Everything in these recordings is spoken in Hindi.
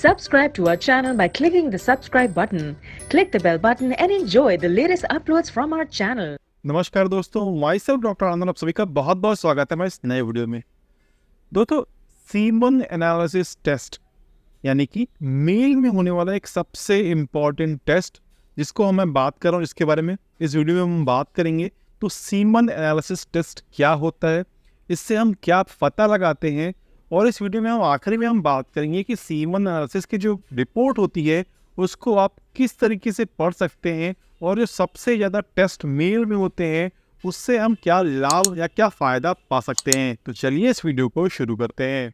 Subscribe to our channel by clicking the subscribe button. Click the bell button and enjoy the latest uploads from our channel. नमस्कार दोस्तों, माई सेल्फ डॉक्टर आनंद, आप सभी का बहुत बहुत स्वागत है हमारे इस नए वीडियो में। दोस्तों, सीमन एनालिसिस टेस्ट यानी कि मेल में होने वाला एक सबसे इम्पॉर्टेंट टेस्ट जिसको मैं बात कर रहा हूँ, जिसके बारे में इस वीडियो में हम बात करेंगे। तो सीमन एनालिसिस टेस्ट क्या होता है, इससे हम क्या पता लगाते हैं, और इस वीडियो में हम आखिरी में बात करेंगे कि सीमन एनालिसिस की जो रिपोर्ट होती है उसको आप किस तरीके से पढ़ सकते हैं, और जो सबसे ज़्यादा टेस्ट मेल में होते हैं उससे हम क्या लाभ या क्या फ़ायदा पा सकते हैं। तो चलिए इस वीडियो को शुरू करते हैं।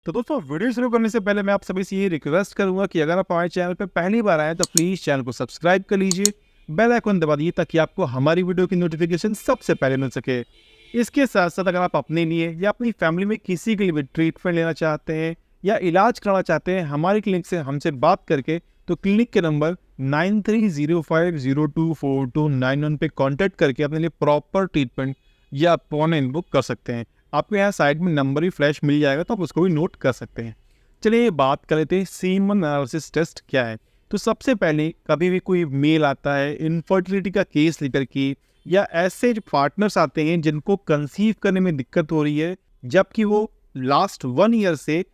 तो दोस्तों, वीडियो शुरू करने से पहले मैं आप सभी से ये रिक्वेस्ट करूंगा कि अगर आप हमारे चैनल पर पहली बार आए तो प्लीज़ चैनल को सब्सक्राइब कर लीजिए, बेल आइकन दबा दीजिए ताकि आपको हमारी वीडियो की नोटिफिकेशन सबसे पहले मिल सके। इसके साथ साथ अगर आप अपने लिए या अपनी फैमिली में किसी के लिए भी ट्रीटमेंट लेना चाहते हैं या इलाज कराना चाहते हैं हमारी क्लिनिक से हमसे बात करके, तो क्लिनिक के नंबर 9305024291 पे कॉन्टैक्ट करके अपने लिए प्रॉपर ट्रीटमेंट या अपॉइंटमेंट बुक कर सकते हैं। आपको यहाँ साइड में नंबर ही फ्लैश मिल जाएगा, तो आप उसको भी नोट कर सकते हैं। चलिए बात कर लेते हैं सीमन एनालिसिस टेस्ट क्या है। तो सबसे पहले कभी भी कोई मेल आता है इनफर्टिलिटी का केस लेकर के, या ऐसे जो पार्टनर्स आते हैं जिनको कंसीव करने में दिक्कत हो रही है जबकि वो लास्ट 1 ईयर से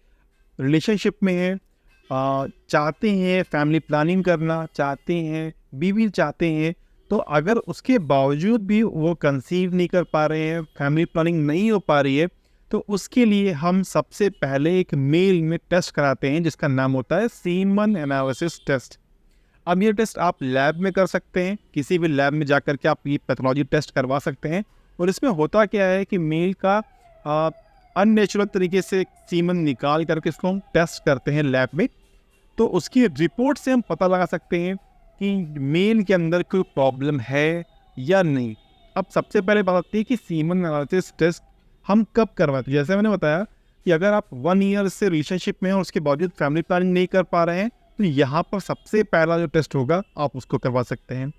रिलेशनशिप में है, चाहते हैं फैमिली प्लानिंग करना चाहते हैं, बीवी चाहते हैं, तो अगर उसके बावजूद भी वो कंसीव नहीं कर पा रहे हैं, फैमिली प्लानिंग नहीं हो पा रही है, तो उसके लिए हम सबसे पहले एक मेल में टेस्ट कराते हैं जिसका नाम होता है सीमन एनालिसिस टेस्ट। अब ये टेस्ट आप लैब में कर सकते हैं, किसी भी लैब में जाकर के आप ये पैथोलॉजी टेस्ट करवा सकते हैं। और इसमें होता क्या है कि मेल का अननेचुरल तरीके से सीमन निकाल करके इसको हम टेस्ट करते हैं लैब में, तो उसकी रिपोर्ट से हम पता लगा सकते हैं कि मेल के अंदर कोई प्रॉब्लम है या नहीं। अब सबसे पहले बात आती है कि सीमन एनालिसिस टेस्ट हम कब करवाते हैं। जैसे मैंने बताया कि अगर आप 1 ईयर से रिलेशनशिप में हैं और उसके बावजूद फैमिली प्लानिंग नहीं कर पा रहे हैं, तो यहाँ पर सबसे पहला जो टेस्ट होगा आप उसको करवा सकते हैं।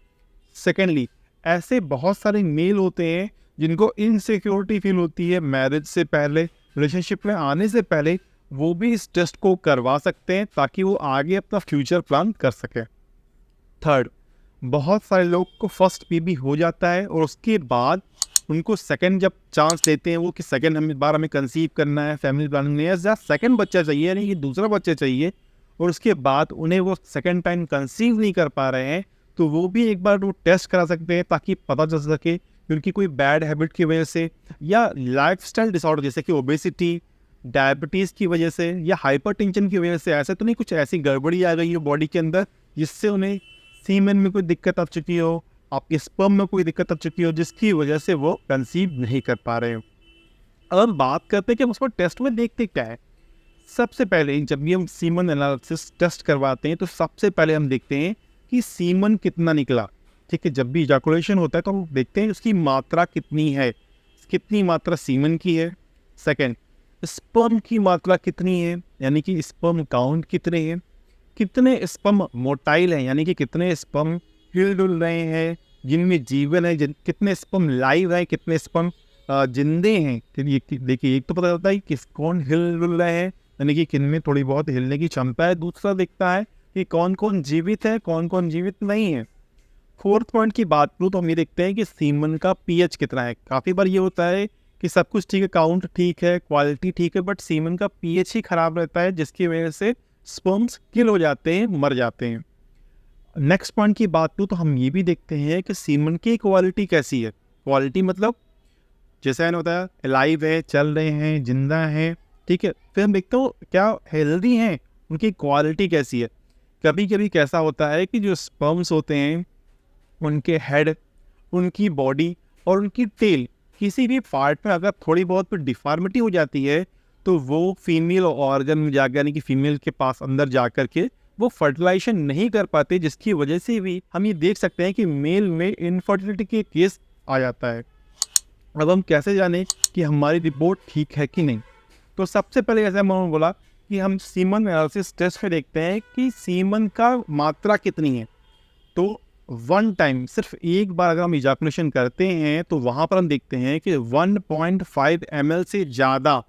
सेकेंडली, ऐसे बहुत सारे मेल होते हैं जिनको इनसिक्योरिटी फील होती है मैरिज से पहले, रिलेशनशिप में आने से पहले, वो भी इस टेस्ट को करवा सकते हैं ताकि वो आगे अपना फ्यूचर प्लान कर सकें। थर्ड, बहुत सारे लोग को फर्स्ट बेबी हो जाता है और उसके बाद उनको सेकंड जब चांस लेते हैं वो कि सेकंड बार हमें कंसीव करना है, फैमिली प्लानिंग नहीं है, या सेकंड बच्चा चाहिए यानी कि दूसरा बच्चा चाहिए, और उसके बाद उन्हें वो सेकंड टाइम कंसीव नहीं कर पा रहे हैं, तो वो भी एक बार वो टेस्ट करा सकते हैं ताकि पता चल सके कि उनकी कोई बैड हैबिट की वजह से या लाइफस्टाइल डिसऑर्डर जैसे कि ओबेसिटी, डायबिटीज़ की वजह से या हाइपरटेंशन की वजह से ऐसे तो नहीं कुछ ऐसी गड़बड़ी आ गई हो बॉडी के अंदर जिससे उन्हें सीमेन में कोई दिक्कत आ चुकी हो, आपके स्पर्म में कोई दिक्कत आ चुकी हो जिसकी वजह से वो कंसीव नहीं कर पा रहे हो। अब हम बात करते हैं कि हम उसको टेस्ट में देखते क्या है। सबसे पहले जब भी हम सीमन एनालिसिस टेस्ट करवाते हैं तो सबसे पहले हम देखते हैं कि सीमन कितना निकला। ठीक है, जब भी इजैकुलेशन होता है तो हम देखते हैं उसकी मात्रा कितनी है, कितनी मात्रा सीमन की है। सेकेंड, स्पर्म की मात्रा कितनी है, यानी कि स्पर्म काउंट कितने हैं, कितने स्पर्म मोटाइल हैं यानी कि कितने स्पर्म हिल डुल रहे हैं जिनमें जीवन है, कितने स्पर्म लाइव है, कितने स्पर्म जिंदे हैं। देखिए, एक तो पता चलता है कि कौन हिल डुल रहे हैं यानी कि किन में थोड़ी बहुत हिलने की क्षमता है। दूसरा देखता है कि कौन कौन जीवित है, कौन कौन जीवित नहीं है। फोर्थ पॉइंट की बात करूँ तो हम ये देखते हैं कि सीमन का पीएच कितना है। काफ़ी बार ये होता है कि सब कुछ ठीक है, काउंट ठीक है, क्वालिटी ठीक है, बट सीमन का पीएच ही खराब रहता है जिसकी वजह से स्पर्म्स किल हो जाते हैं, मर जाते हैं। नेक्स्ट पॉइंट की बात करूँ तो हम ये भी देखते हैं कि सीमन की क्वालिटी कैसी है। क्वालिटी मतलब जैसे मैंने बताया अलाइव है, चल रहे हैं, जिंदा हैं, ठीक है। फिर हम देखते हो क्या हेल्दी हैं, उनकी क्वालिटी कैसी है। कभी कभी कैसा होता है कि जो स्पर्म्स होते हैं उनके हेड, उनकी बॉडी और उनकी टेल किसी भी पार्ट में अगर थोड़ी बहुत डिफॉर्मिटी हो जाती है तो वो फीमेल ऑर्गन में जाकर यानी कि फीमेल के पास अंदर जा कर के वो फर्टिलाइजेशन नहीं कर पाते, जिसकी वजह से भी हम ये देख सकते हैं कि मेल में इनफर्टिलिटी के केस आ जाता है। अब हम कैसे जाने कि हमारी रिपोर्ट ठीक है कि नहीं। तो सबसे पहले जैसे मैंने बोला कि हम सीमन एनालिसिस टेस्ट में देखते हैं कि सीमन का मात्रा कितनी है। तो वन टाइम सिर्फ एक बार अगर हम इजाकुलेशन करते हैं तो वहाँ पर हम देखते हैं कि 1.5 ml से ज़्यादा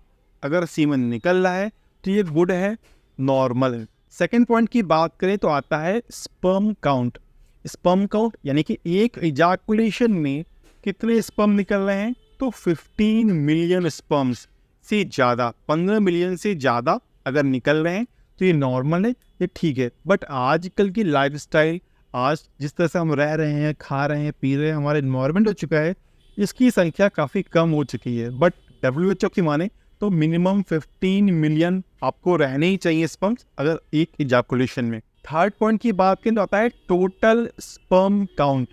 अगर सीमन निकल रहा है तो ये गुड है, नॉर्मल है। सेकेंड पॉइंट की बात करें तो आता है स्पर्म काउंट। स्पर्म काउंट यानी कि एक इजाकुलेशन में कितने स्पर्म निकल रहे हैं, तो 15 मिलियन स्पर्म्स से ज़्यादा, 15 मिलियन से ज़्यादा अगर निकल रहे हैं तो ये नॉर्मल है, ये ठीक है। बट आजकल की लाइफस्टाइल, आज जिस तरह से हम रह रहे हैं, खा रहे हैं, पी रहे हैं, हमारा इन्वायरमेंट हो चुका है, इसकी संख्या काफ़ी कम हो चुकी है। बट WHO की माने तो मिनिमम 15 मिलियन आपको रहने ही चाहिए स्पर्म्स अगर एक इजाकुलेशन में। थर्ड पॉइंट की बात करें तो आता है टोटल स्पर्म काउंट।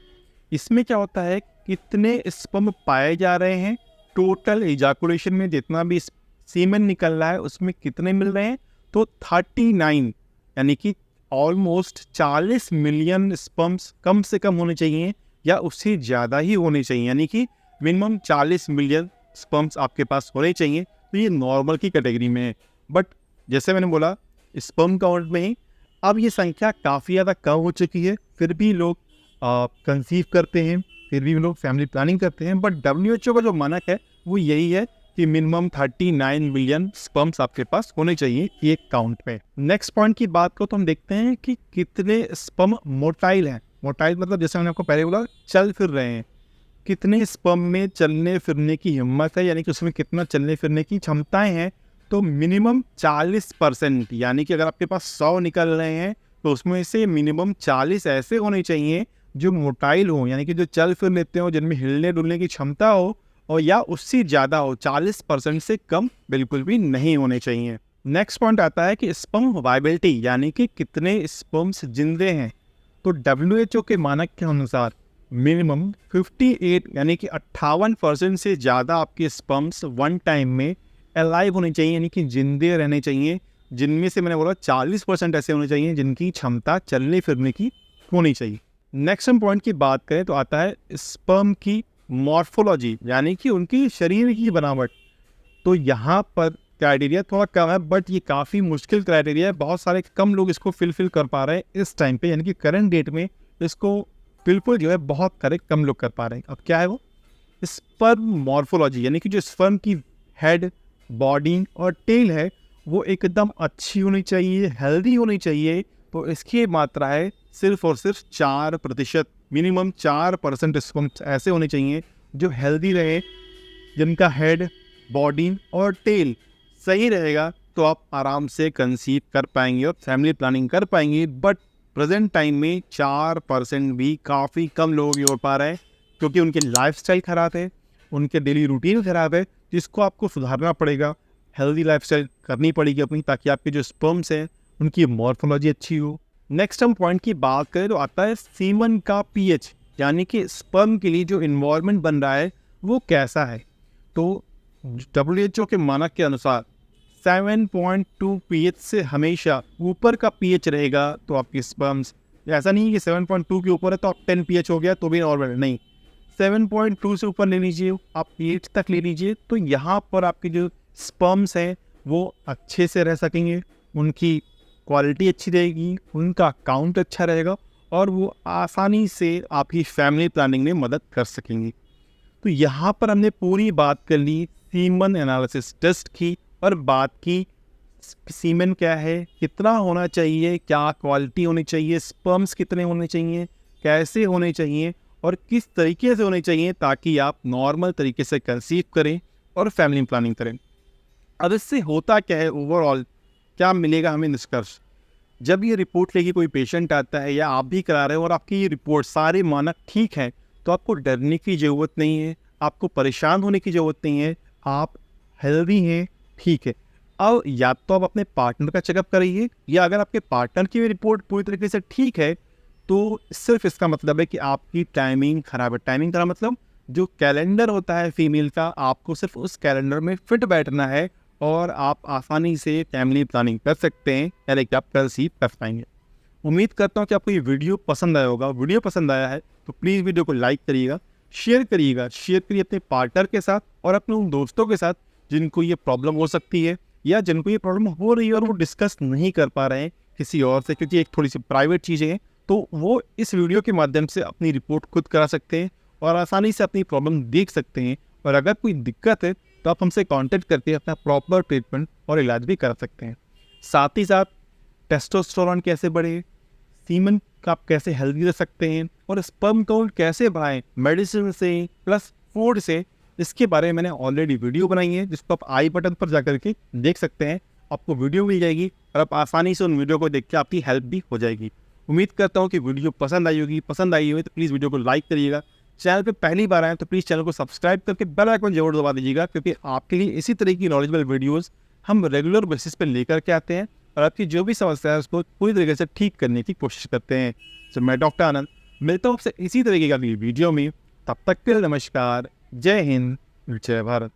इसमें क्या होता है, कितने स्पर्म पाए जा रहे हैं, टोटल इजाकुलेशन में जितना भी सीमेन निकल रहा है उसमें कितने मिल रहे हैं, तो 39 यानी कि ऑलमोस्ट 40 मिलियन स्पर्म्स कम से कम होने चाहिए या उससे ज़्यादा ही होने चाहिए, यानी कि मिनिमम 40 मिलियन स्पर्म्स आपके पास होने चाहिए। तो ये नॉर्मल की कैटेगरी में है। बट जैसे मैंने बोला स्पर्म काउंट में ही अब ये संख्या काफ़ी ज़्यादा कम हो चुकी है, फिर भी लोग कंसीव करते हैं, फिर भी लोग फैमिली प्लानिंग करते हैं। बट WHO का जो मानक है वो यही है कि मिनिमम 39 मिलियन स्पर्म्स आपके पास होने चाहिए एक काउंट पे। नेक्स्ट पॉइंट की बात करो तो हम देखते हैं कि कितने स्पर्म मोटाइल हैं। मोटाइल मतलब जैसे मैंने आपको पहले बोला चल फिर रहे हैं, कितने स्पर्म में चलने फिरने की हिम्मत है, यानी कि उसमें कितना चलने फिरने की क्षमताएं हैं। तो मिनिमम 40%, यानी कि अगर आपके पास 100 निकल रहे हैं तो उसमें से मिनिमम 40 ऐसे होने चाहिए जो मोटाइल हो, यानी कि जो चल फिर लेते हो, जिनमें हिलने डुलने की क्षमता हो, और या उससे ज़्यादा हो। 40% से कम बिल्कुल भी नहीं होने चाहिए। नेक्स्ट पॉइंट आता है कि स्पर्म वायबिलिटी, यानी कि कितने स्पर्म्स जिंदे हैं। तो WHO के मानक के अनुसार मिनिमम 58 यानी कि 58% से ज़्यादा आपके स्पर्म्स वन टाइम में अलाइव होने चाहिए, यानी कि जिंदे रहने चाहिए, जिनमें से मैंने बोला 40% ऐसे होने चाहिए जिनकी क्षमता चलने फिरने की होनी चाहिए। नेक्स्ट पॉइंट की बात करें तो आता है स्पर्म की मॉर्फोलॉजी, यानी कि उनकी शरीर की बनावट। तो यहाँ पर क्राइटेरिया थोड़ा कम है, बट ये काफ़ी मुश्किल क्राइटेरिया है। बहुत सारे कम लोग इसको फिलफिल कर पा रहे हैं इस टाइम पे, यानी कि करंट डेट में इसको बिल्कुल जो है बहुत कम लोग कर पा रहे हैं। अब क्या है वो स्पर्म मॉर्फोलॉजी, यानी कि जो स्पर्म की हेड, बॉडी और टेल है वो एकदम अच्छी होनी चाहिए, हेल्दी होनी चाहिए। तो इसकी मात्रा है सिर्फ और सिर्फ 4%, मिनिमम 4% स्पर्म ऐसे होने चाहिए जो हेल्दी रहे, जिनका हेड, बॉडी और टेल सही रहेगा, तो आप आराम से कंसीव कर पाएंगे और फैमिली प्लानिंग कर पाएंगे। बट प्रेजेंट टाइम में 4% भी काफ़ी कम लोग हो पा रहे हैं, क्योंकि उनकी लाइफस्टाइल ख़राब है, उनके डेली रूटीन ख़राब है, जिसको आपको सुधारना पड़ेगा। हेल्दी लाइफस्टाइल करनी पड़ेगी अपनी, ताकि आपके जो स्पर्म्स हैं उनकी मॉर्फोलॉजी अच्छी हो। नेक्स्ट हम पॉइंट की बात करें तो आता है सीमन का pH, यानी कि स्पर्म के लिए जो इन्वायरमेंट बन रहा है वो कैसा है। तो WHO के मानक के अनुसार 7.2 pH से हमेशा ऊपर का pH रहेगा तो आपकी स्पर्म्स, ऐसा नहीं है कि 7.2 के ऊपर है तो आप 10 pH हो गया तो भी नॉर्मल, नहीं, 7.2 से ऊपर ले लीजिए, आप 8 तक ले लीजिए। तो यहाँ पर आपके जो स्पर्म्स हैं वो अच्छे से रह सकेंगे, उनकी क्वालिटी अच्छी रहेगी, उनका काउंट अच्छा रहेगा और वो आसानी से आपकी फैमिली प्लानिंग में मदद कर सकेंगी। तो यहाँ पर हमने पूरी बात कर ली सीमन एनालिसिस टेस्ट की, और बात की सीमन क्या है, कितना होना चाहिए, क्या क्वालिटी होनी चाहिए, स्पर्म्स कितने होने चाहिए, कैसे होने चाहिए और किस तरीके से होने चाहिए, ताकि आप नॉर्मल तरीके से कंसीव करें और फैमिली प्लानिंग करें। अब इससे होता क्या है, ओवरऑल क्या मिलेगा हमें निष्कर्ष। जब ये रिपोर्ट लेके कोई पेशेंट आता है या आप भी करा रहे हो और आपकी ये रिपोर्ट सारे मानक ठीक है, तो आपको डरने की ज़रूरत नहीं है, आपको परेशान होने की ज़रूरत नहीं है, आप हेल्दी हैं, ठीक है। अब या तो आप अपने पार्टनर का चेकअप कराइए, या अगर आपके पार्टनर की भी रिपोर्ट पूरी तरीके से ठीक है तो सिर्फ इसका मतलब है कि आपकी टाइमिंग ख़राब है। टाइमिंग का मतलब जो कैलेंडर होता है फीमेल का, आपको सिर्फ उस कैलेंडर में फिट बैठना है और आप आसानी से फैमिली प्लानिंग कर सकते हैं, यानी कि आप कंसीव कर पाएंगे। उम्मीद करता हूँ कि आपको ये वीडियो पसंद आया होगा। वीडियो पसंद आया है तो प्लीज़ वीडियो को लाइक करिएगा, शेयर करिए अपने पार्टनर के साथ और अपने उन दोस्तों के साथ जिनको ये प्रॉब्लम हो सकती है, या जिनको ये प्रॉब्लम हो रही है और वो डिस्कस नहीं कर पा रहे हैं किसी और से, क्योंकि एक थोड़ी सी प्राइवेट चीज़ें हैं, तो वो इस वीडियो के माध्यम से अपनी रिपोर्ट खुद करा सकते हैं और आसानी से अपनी प्रॉब्लम देख सकते हैं। और अगर कोई दिक्कत है तो आप हमसे कांटेक्ट करके अपना प्रॉपर ट्रीटमेंट और इलाज भी करा सकते हैं। साथ ही साथ टेस्टोस्टेरोन कैसे बढ़े, सीमन का आप कैसे हेल्दी रह सकते हैं और स्पर्म काउंट कैसे बढ़ाएं मेडिसिन से प्लस फूड से, इसके बारे में मैंने ऑलरेडी वीडियो बनाई है, जिसको आप आई बटन पर जाकर के देख सकते हैं। आपको वीडियो मिल जाएगी और आप आसानी से उन वीडियो को देख के आपकी हेल्प भी हो जाएगी। उम्मीद करता हूँ कि वीडियो पसंद आई होगी। पसंद आई हो तो प्लीज़ वीडियो को लाइक करिएगा। चैनल पे पहली बार आए तो प्लीज़ चैनल को सब्सक्राइब करके बेल आइकन जरूर दबा दीजिएगा, क्योंकि आपके लिए इसी तरह की नॉलेजेबल वीडियोस हम रेगुलर बेसिस पे लेकर के आते हैं और आपकी जो भी समस्या है उसको पूरी तरीके से ठीक करने की कोशिश करते हैं। तो मैं डॉक्टर आनंद मिलता हूँ आपसे इसी तरीके की अगली वीडियो में। तब तक के लिए नमस्कार, जय हिंद, जय भारत।